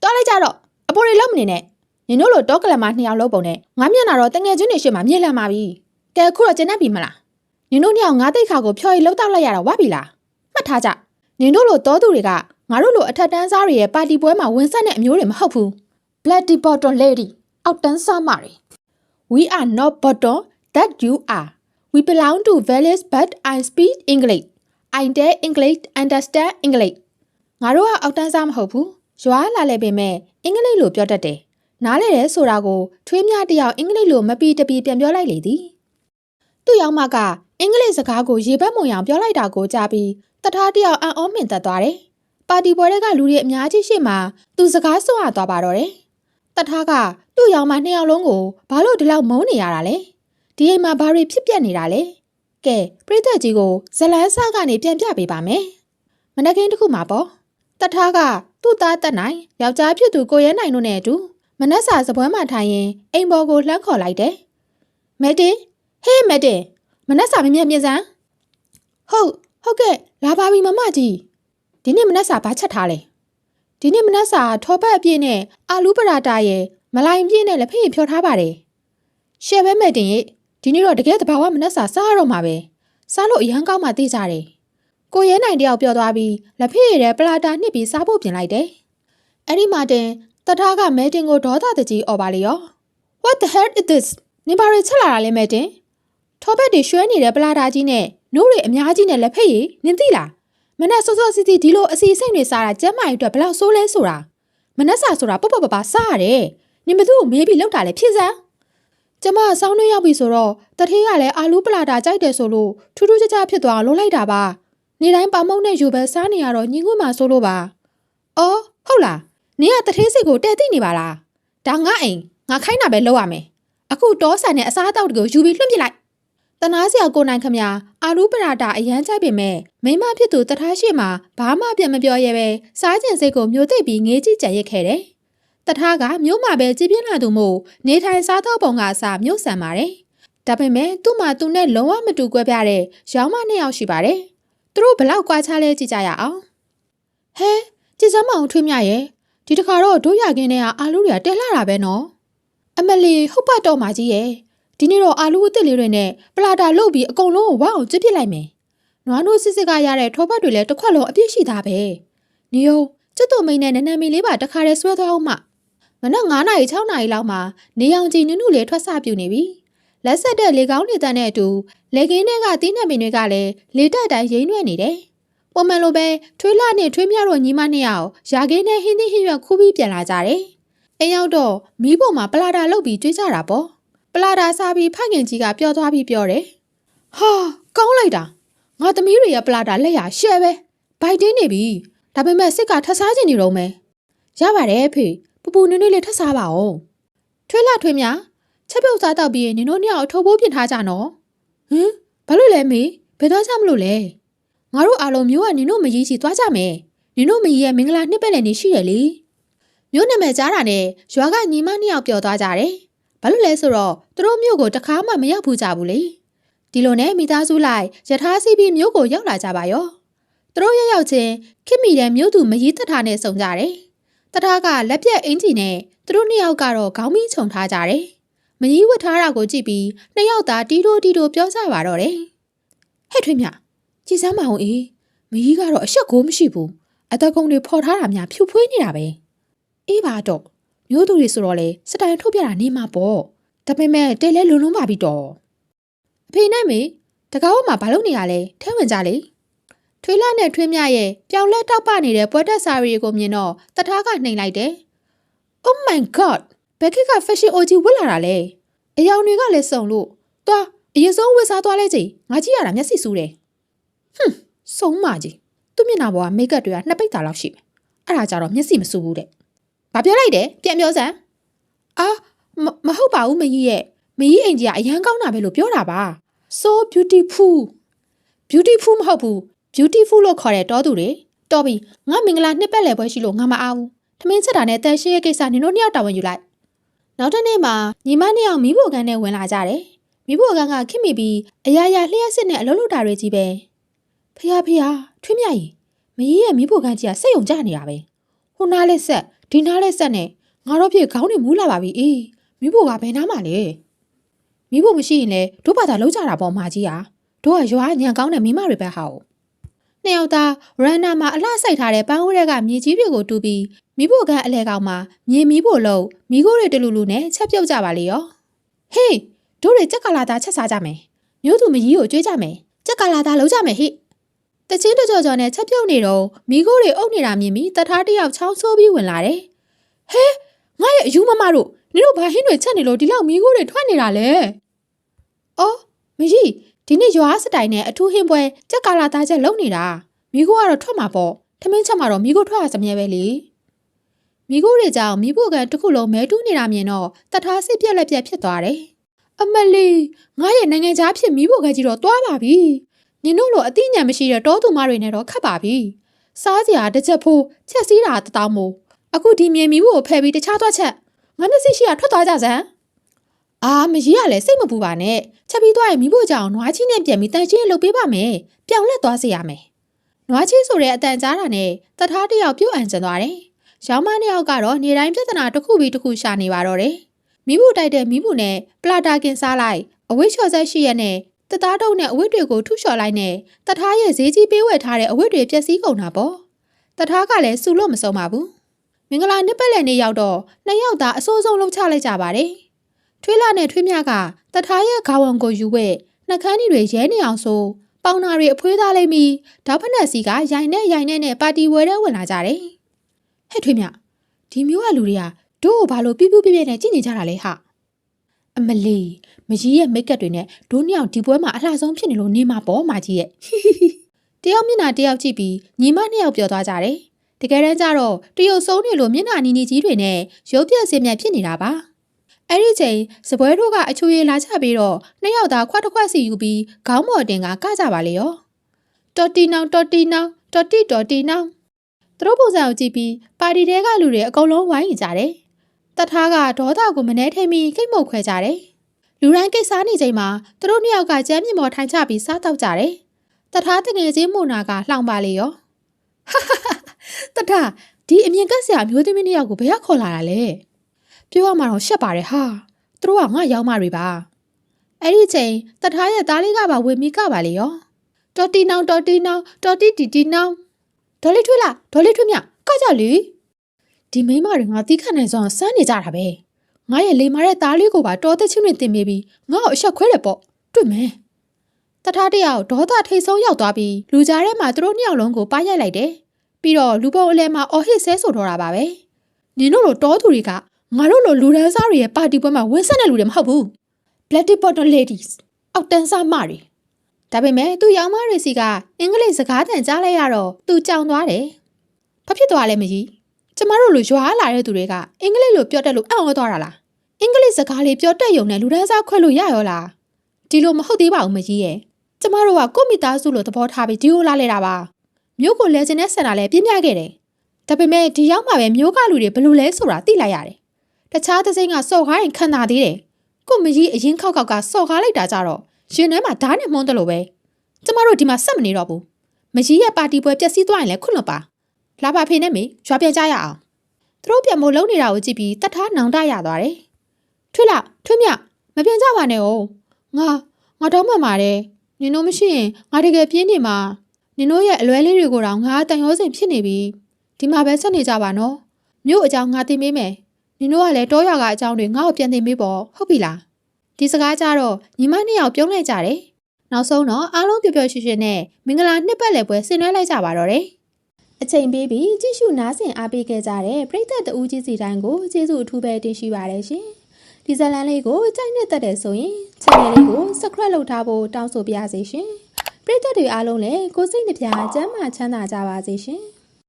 သွားလိုက်ကြတော့အပေါ်တွေလုံးမနေနဲ့နင်တို့လိုတော့ကလမ2ယောက်လုံးပုံနဲ့ငါမျက်နှာတော့တငယ်ချင်းတွေရှေ့မှာမြေလန့်ပါပြီကဲခုတော့ကျန်တတ်ပြီမလားနင်တို့2ယောက်ငါတိတ်ခါကိုဖြော်ရီလှုပ်တောက်လိုက်ရတာဝပြီလားမှတ်ထားကြနင်တို့လိုတောသူတွေကငါတို့လိုအထက်တန်းစားတွေရဲ့ပါတီပွဲမှာဝင်ဆက်တဲ့အမျိုးတွေမဟုတ်ဘူး Bloody bottom lady အောက်တန်းစားမတွေ We are not bottom that you are We belong to village but I speak English I dare English understand English ငါတို့ကအောက်တန်းစားမဟုတ်ဘူးရွာလာလဲပေမဲ့အင်္ဂလိပ်လိုပြောတတ်တယ်နားလဲတယ်ဆိုတာကိုထွေးမြတယောက်အင်္ဂလိပ်လိုမပီတပီပြန်ပြောလိုက်လေသည်သူ့ယောက်မကအင်္ဂလိပ်စကားကိုရေဘက်မုံရောင်ပြောလိုက်တာကိုကြားပြီးတထားတယောက်အံ့ဩမြင်သက်သွားတယ်ပါတီပွဲတွေကလူတွေအများကြီးရှေ့မှာသူစကားဆွရသွားပါတော့တယ်တထားကသူ့ယောက်မ2ယောက်လုံးကိုဘာလို့ဒီလောက်မုန်းနေရတာလဲဒီအိမ်မှာဘာတွေဖြစ်ပျက်နေတာလဲကဲပရိသတ်ကြီးကိုဇလန်းစားကနေပြန်ပြပေးပါမယ်မနက်ခင်းတစ်ခုမှာပေါ့တထားကသူ့သားတက်နိုင်ယောက်ျားဖြစ်သူကိုရဲနိုင်တို့နဲ့အတူမနက်စာစပွဲမှာထိုင်ရင်အိမ်ပေါ်ကိုလှမ်းခေါ်လိုက်တယ်မက်တင်ဟေးမက်တင်မနက်စာမြင်စမ်းဟုတ်ကဲ့လာပါပြီမမကြီးဒီနေ့မနက်စာဘာချက်ထားလဲဒီနေ့မနက်စာထောပတ်အပြည့်နဲ့အာလူးပရာတာရဲ့မလိုင်ပြည့်နဲ့လက်ဖက်ရည်ဖြောထားပါတယ်ရှယ်ပဲမက်တင်ရဲ့ဒီနေ့တော့တကယ်တဘာဝမနက်စာစားရတော့မှာပဲစားလို့အရန်ကောင်းမှသိကြတယ်ကိုရဲနိုင်တယောက်ပြောသွားပြီးလက်ဖက်ရည်နဲ့ပလာတာနှစ်ပြီးစားဖို့ပြင်လိုက်တယ်အဲ့ဒီမှာတင်တထားကမဲတင်ကိုဒေါသတကြီးអော်ပါလေရော What the hell is this နင်ဘာတွေချက်လာတာလဲမဲတင်ထောဘက်တွေရွှဲနေတဲ့ပလာတာကြီးနဲ့နိုးတွေအများကြီးနဲ့လက်ဖက်ရည်နင်သိလားမနက်စောစောစီစီဒီလိုအစီအစိမ့်တွေစားတာကျမ်းမာရေးအတွက်ဘလောက်ဆိုးလဲဆိုတာမနက်စာဆိုတာပေါ့ပစားရတယ်နင်ဘသူ့ကိုမေးပြီးလောက်တာလဲဖြစ်စမ်းကျမဆောင်းနှွေးရောက်ပြီဆိုတော့တထေးကလည်းအာလူးပလာတာကြိုက်တယ်ဆိုလို့ထူးထူးခြားခြားဖြစ်သွားလုံးလိုက်တာပါနေတိုင်းပါမုံနဲ့ယူပဲစားနေရတော့ညီငွေ့မှာဆိုလို့ပါအော်ဟုတ်လားနင်ကတထေးစိတ်ကိုတဲ့သိနေပါလားဒါငါအိမ်ငါခိုင်းတာပဲလုပ်ရမယ်အခုတောဆန်နဲ့အစားအသောက်တွေကိုယူပြီးလွှင့်ပစ်လိုက်တနာစရာကိုနိုင်ခမအာလူးပရာတာအရန်ကြိုက်ပေမဲ့မိမဖြစ်သူတထားရှိမှဘာမှပြန်မပြောရဲပဲစားကျင်စိတ်ကိုမျိုးသိပ်ပြီးငေးကြည့်ကြံရစ်ခဲ့တယ်တထားကမျိုးမှာပဲကြည်ပြင်းလာသူမို့နေထိုင်စားသောပုံကအစားမျိုးဆန်ပါတယ်ဒါပေမဲ့သူ့မှာသူနဲ့လုံးဝမတူကွဲပြားတဲ့ရောင်းမ2ယောက်ရှိပါတယ်သူတို့ဘလောက်ကွာခြားလဲကြည့်ကြရအောင်ဟဲကြည်စမ်းမအောင်ထွေးမြရဲ့ဒီတခါတော့တို့ရခင်းထဲကအာလူးတွေကတဲလာတာပဲနော်အမလီဟုတ်ပါတော့မကြီးရဲ့ဒီနေ့တော့အာလူးအစ်စ်လေးတွေနဲ့ပလာတာလုပ်ပြီးအကုန်လုံးကိုဝအောင်ကျစ်ပစ်လိုက်မယ်နွားနို့စစ်ကရတဲ့ထောပတ်တွေလည်းတစ်ခွက်လုံးအပြည့်ရှိသားပဲနေယုံကျွတ်တုံမိန်နဲ့နန်းနန်းမီလေးပါတခါတည်းဆွဲသွားအောင်မနက်9 နာရီ 6 နာရီလောက်မှာနေအောင်ကြီးနုနုလေးထွက်ဆပြူနေပြီလက်ဆက်တဲ့လေကောင်းနေတန်းနဲ့အတူလေကင်းတွေကတီးနှက်ပင်တွေကလည်းလေတက်တိုင်းရိမ့်ရွက်နေတယ်ပုံမှန်လိုပဲထွေးလာနဲ့ထွေးမြတော့ညီမ2ယောက်ရာခင်းနဲ့ဟင်းသီးဟင်းရွက်ခူးပြီးပြန်လာကြတယ်အိမ်ရောက်တော့မီးပုံမှာပလာတာလုပ်ပြီးကျွေးကြတာပေါ့ပလာတာစားပြီးဖခင်ကြီးကပျော်သွားပြီးပြောတယ်ဟာကောင်းလိုက်တာငါသမီးတွေရဲ့ပလာတာလက်ရရှဲပဲဘိုက်တင်းနေပြီဒါပေမဲ့စစ်ကထဆားကျင်နေတော့မယ်ရပါတယ်ဖေပူပူနွေ့နွေ့လေးထဆားပါအောင်ထွေးလာထွေးမြချက်ပြုတ်စားတော့ပြီးနင်တို့2ယောက်အထုပ်ပိုးပြင်ထားကြနော်ဟင်ဘာလို့လဲမေဘယ်သွားကြမလို့လဲငါတို့အားလုံးမျိုးကနင်တို့မကြီးစီသွားကြမယ်နင်တို့မကြီးရဲ့မင်္ဂလာနှစ်ပတ်လည်နေရှိရလေမျိုးနာမည်ကြားတာနဲ့ရွာကညီမ2ယောက်ပျော်သွားကြတယ်ဘာလို့လဲဆိုတော့သူတို့မျိုးကိုတခါမှမရောက်ဘူးကြဘူးလေဒီလိုနဲ့မိသားစုလိုက်ယထာစီးပြီးမျိုးကိုရောက်လာကြပါရောသူတို့ရောက်ချင်းခင်မိတဲ့မျိုးသူမကြီးသက်ထားနဲ့စုံကြတယ်တထားကလက်ပြက်အင်ဂျီနဲ့သူတို့2ယောက်ကတော့ခေါင်းမီးခြုံထားကြတယ်မကြီးဝတ်ထားတာကိုကြည့်ပြီး2ယောက်သားတီတိုပြောကြပါတော့တယ်ဟဲ့ထွေးမြကြည်စမ်းမအောင်အေးမကြီးကတော့အဆက်ကိုမရှိဘူးအသက်ကုန်းတွေဖော်ထားတာများဖြူဖွေးနေတာပဲအေးပါတော့မျိုးသူတွေဆိုတော့လေစတိုင်ထုတ်ပြတာနေမှာပေါ့ဒါပေမဲ့တဲလဲလုံပါပြီတော့အဖေနဲ့မေတကားဝမှာဘာလုပ်နေရလဲထဲဝင်ကြလေထွေးလာနဲ့ထွေးမြရဲ့ပြောင်လဲတောက်ပနေတဲ့ပွဲတက်စာရီကိုမြင်တော့တထားကနှိမ်လိုက်တယ် Oh my god ဘယ်ခေတ်က fashion OG ဝတ်လာတာလဲအယောင်တွေကလည်းစုံလို့သွားအရင်ဆုံးဝတ်စားသွားလဲကြည်ငါကြည့်ရတာမျက်စိစူးတယ်ဟွန်းစုံမကြီးသူ့မျက်နှာပေါ်ကမိတ်ကပ်တွေက2ပိတ်တာလောက်ရှိမယ်အဲ့ဒါကြတော့မျက်စိမစူးဘူးတဲ့ဘာပြောလိုက်တယ်ပြန်ပြောစမ်းအာမဟုတ်ပါဘူးမကြီးရဲ့မကြီးအိမ်ကြီးကအရန်ကောင်းတာပဲလို့ပြောတာပါ so beautiful မဟုတ်ဘူး beautiful လို့ခေါ်တဲ့တောသူတွေတော်ပြီငါမင်္ဂလာနှစ်ပတ်လည်ပွဲရှိလို့ငါမအားဘူးထမင်းချက်တာနဲ့တန်ရှင်းရဲ့ကိစ္စနင်တို့2ယောက်တာဝန်ယူလိုက်နောက်တစ်နေ့မှာညီမ2ယောက်မီးဖိုကန်းနဲ့ဝင်လာကြတယ်မီးဖိုကန်းကခင်မိပြီးအရာရာလျှက်စစ်နဲ့အလုံးလုံးတာတွေကြီးပဲဖះထွေးမြကြီးမကြီးရဲ့မီးဖိုကန်းကြီးကစိတ်ယုံကြနေတာပဲဟိုနားလေးဆက် ဒီနားလေးဆက်နဲ့ငါတို့ပြေခေါင်းတွေမူးလာပါပြီအေးမိဖို့ကဘယ်နားမှလဲမိဖို့မရှိရင်လေတို့ဘာသာလုံးကြတာပေါ့မာကြီးဟာတို့ကရွာညံကောင်းတဲ့မိမတွေပဲဟာနှစ်ယောက်သားရန်နာမှာအလှဆိုင်ထားတဲ့ပန်းဦးတွေကမြေကြီးတွေကိုတူပြီးမိဖို့ကအလဲကောင်မှာမြေမီးဖို့လို့မိခိုးတွေတလူလူနဲ့ချက်ပြုတ်ကြပါလေရောဟေးတို့တွေကြက်ကလာသားချက်စားကြမယ်မျိုးသူမကြီးကိုကြွေးကြမယ်ကြက်ကလာသားလုံးကြမယ်ဟိတချင်းတကြော်ကြော်နဲ့ချက်ပြုတ်နေတော့မိခိုးတွေအုပ်နေတာမြင်ပြီးတထားတယောက်ချောင်းဆိုးပြီးဝင်လာတယ်ဟဲငါရဲ့အယူမမတို့နင်တို့ဘာဟင်းတွေချက်နေလို့ဒီလောက်မိခိုးတွေထွက်နေတာလဲအော်မကြီးဒီနေ့ရွာစတိုင်နဲ့အထူးဟင်းပွဲကြက်ကလာသားချက်လုံးနေတာမိခိုးကတော့ထွက်မှာပေါ့ထမင်းချက်မှာတော့မိခိုးထွက်ရစမြဲပဲလေမိခိုးတွေကြောင့်မိဖို့ကန်တစ်ခုလုံးမဲတူးနေတာမြင်တော့တထားစစ်ပြက်လက်ပြက်ဖြစ်သွားတယ်အမလီငါရဲ့နိုင်ငံသားဖြစ်မိဖို့ကန်ကြီးတော့တွားပါပြီနင်တို့လိုအသိဉာဏ်မရှိတဲ့တောသူမတွေနဲ့တော့ခတ်ပါပြီစားစရာတစ်ချက်ဖိုးချက်စည်းတာတတောင်းမို့အခုဒီမြေမိဖို့ကိုဖယ်ပြီးတခြားသွားချက်ငါနဲ့စိတ်ရှိရထွက်သွားကြစမ်းအာမကြီးကလည်းစိတ်မပူပါနဲ့ချက်ပြီးသွားရင်မိဖို့ကြောင့်နွားချင်းနဲ့ပြန်ပြီးတန်ချင်းလှုပ်ပေးပါမယ်ပြောင်းလဲသွားစေရမယ်နွားချင်းဆိုတဲ့အတန်ကြားတာနဲ့တထားတယောက်ပြုတ်အံကျန်သွားတယ်ရောင်းမနှစ်ယောက်ကတော့နေတိုင်းပြဿနာတစ်ခုပြီးတစ်ခုရှာနေပါတော့တယ်မိဖို့တိုက်တဲ့မိဖို့နဲ့ပလာတာကင်စားလိုက်အဝိချော်ဆက်ရှိရက်နဲ့တသားတုံးနဲ့အဝတ်တွေကိုထုလျှော်လိုက်နဲ့တထားရဲ့ဈေးကြီးပေးဝယ်ထားတဲ့အဝတ်တွေပျက်စီးကုန်တာပေါ့တထားကလည်းစူလို့မဆုံးပါဘူးမင်္ဂလာနှစ်ပတ်လည်နေ့ရောက်တော့နှစ်ယောက်သားအစိုးဆုံးလှုပ်ချလိုက်ကြပါတယ်ထွေးလာနဲ့ထွေးမြကတထားရဲ့ခေါဝန်ကိုယူဝဲနှကန်းတွေရဲနေအောင်ဆိုပေါင်နာတွေအဖွေးသားလိုက်ပြီးဓာတ်ဖက်နဲ့စီကရိုင်နဲ့ပါတီဝဲထဲဝင်လာကြတယ်ဟဲ့ထွေးမြဒီမျိုးကလူတွေကတို့ကိုဘာလို့ပြပြပြနဲ့ကြည့်နေကြတာလဲဟာအမလီမကြီးရဲ့မိတ်ကပ်တွေနဲ့ဒိုးနှစ်ယောက်ဒီပွဲမှာအလှဆုံးဖြစ်နေလို့နေမှာပေါ့မကြီးရဲ့တယောက်မျက်နှာတယောက်ကြည့်ပြီးညီမနှစ်ယောက်ပြောသွားကြတယ်တကယ်တမ်းကျတော့တရုတ်ဆုံးနေလို့မျက်နှာနီနီကြီးတွေနဲ့ရုပ်ပြက်စင်မြတ်ဖြစ်နေတာပါအဲ့ဒီချိန်စပွဲတို့ကအချွေရည်လာချပြီးတော့နှစ်ယောက်သားခွက်တစ်ခွက်စီယူပြီးခေါင်းမော်တင်ကကြပါလေရောတော်တီနောင်သူတို့ပုံစံကိုကြည့်ပြီးပါတီတဲကလူတွေအကုန်လုံးဝိုင်းနေကြတယ်တထားကဒေါသကိုမနှဲထိန်ပြီးခိတ်မုတ်ခွဲကြတယ်လူတိုင်းကိစ္စနေချိန်မှာသူတို့နှစ်ယောက်ကကျမ်းမြေမော်ထိုင်ချပြီးစားတော့ကြတယ်တထားတငယ်ချင်းမို့နာကလှောင်ပါလေရောတထားဒီအမြင်ကက်ဆရာမျိုးသမီးနှစ်ယောက်ကိုဘယ်ခေါ်လာတာလဲပြောရမှာတော့ရှက်ပါတယ်ဟာသူတို့ကငါရောက်မတွေပါအဲ့ဒီချိန်တထားရဲ့သားလေးကပါဝေမီကပါလေရောတော်တီနောင်တီတီနောင်ဒေါ်လေးထွေးလားဒေါ်လေးထွေးမြကကြလေဒီမိန်းမတွေငါတီးခတ်နိုင်စွမ်းစမ်းနေကြတာပဲငါရဲ့လေမာတဲ့သားလေးကိုပါတော်သက်ချင်းတွေတင်ပေးပြီးငါ့ကိုအဆက်ခွဲတယ်ပေါ့တွေ့မယ်တထားတယောက်ဒေါသထိတ်ဆုံးရောက်သွားပြီးလူကြားထဲမှာသူတို့နှစ်ယောက်လုံးကိုပါရိုက်လိုက်တယ်ပြီးတော့လူပုံအလဲမှာအော်ဟစ်ဆဲဆိုတော့တာပါပဲနင်တို့လိုတောသူတွေကငါတို့လိုလူဒန်းစားတွေရဲ့ပါတီပွဲမှာဝင်ဆက်တဲ့လူတွေမဟုတ်ဘူး Bloody Bottle Ladies အောက်တန်းစားမတွေဒါပေမဲ့သူရောင်မတွေစီကအင်္ဂလိပ်စကားသံကြားလိုက်ရတော့သူကြောင်သွားတယ်ဘာဖြစ်သွားလဲမကြီးကျမတို့လိုရွာလာတဲ့သူတွေကအင်္ဂလိပ်လိုပြောတတ်လို့အံ့ဩသွားတာလားအင်္ဂလိပ်စကားလေးပြောတတ်ရုံနဲ့လူဒန်းစားခွဲလို့ရရောလားဒီလိုမဟုတ်သေးပါဘူးမကြီးရဲ့ကျမတို့ကကိုမိသားစုလိုသဘောထားပြီးဒီလိုလာလဲတာပါမျိုးကိုလဲစင်းနဲ့ဆန်တာလဲပြင်းပြခဲ့တယ်ဒါပေမဲ့ဒီရောက်မှပဲမျိုးကလူတွေဘလို့လဲဆိုတာသိလိုက်ရတယ်တခြားသစိမ်းကစော်ကားရင်ခံတာသေးတယ်ကိုမကြီးအရင်ခောက်ကစော်ကားလိုက်တာကြတော့ရင်ထဲမှာဓာတ်နဲ့မှုန်းတယ်လို့ပဲကျမတို့ဒီမှာဆက်မနေတော့ဘူးမကြီးရဲ့ပါတီပွဲပျက်စီးသွားရင်လည်းခွန့်လွတ်ပါလာပါဖေနဲ့မေရွာပြန်ကြရအောင်သူတို့ပြန်မို့လုံးနေတာကိုကြည့်ပြီးတတ်ထားနောင်တရသွားတယ်ထွေးမြမပြန်ကြပါနဲ့哦ငါတော့မှန်ပါတယ်နင်တို့မရှိရင်ငါတကယ်ပြင်းနေမှာနင်တို့ရဲ့အလွဲလေးတွေကိုတော့ငါတန်ရောစင်ဖြစ်နေပြီဒီမှာပဲဆက်နေကြပါနော်မြို့အကြောင်းငါသိမေးမယ်နင်တို့ကလည်းတောရွာကအကြောင်းတွေငါ့ကိုပြန်သိမေးပေါ့ဟုတ်ပြီလားဒီစကားကြတော့ညီမနှစ်ယောက်ပြုံးလိုက်ကြတယ်နောက်ဆုံးတော့အားလုံးပျော်ပျော်ရွှင်ရွှင်နဲ့မင်္ဂလာနှစ်ပတ်လည်ပွဲဆင်နွှဲလိုက်ကြပါတော့တယ်အချိန်ပေးပြီးကြည့်ရှုနားဆင်အားပေးခဲ့ကြတဲ့ပရိသတ်တဦးကြီးစီတိုင်းကိုကျေးဇူးအထူးပဲတင်ရှိပါတယ်ရှင်ဒီဇာတ်လမ်းလေးကိုကြိုက်နှစ်သက်တဲ့ဆိုရင် channel လေးကို subscribe လုပ်ထားဖို့တောင်းဆိုပါရစေရှင်ပရိသတ်တွေအားလုံးလည်းကိုယ်စိတ်နှပြကျန်းမာချမ်းသာကြပါစေရှင်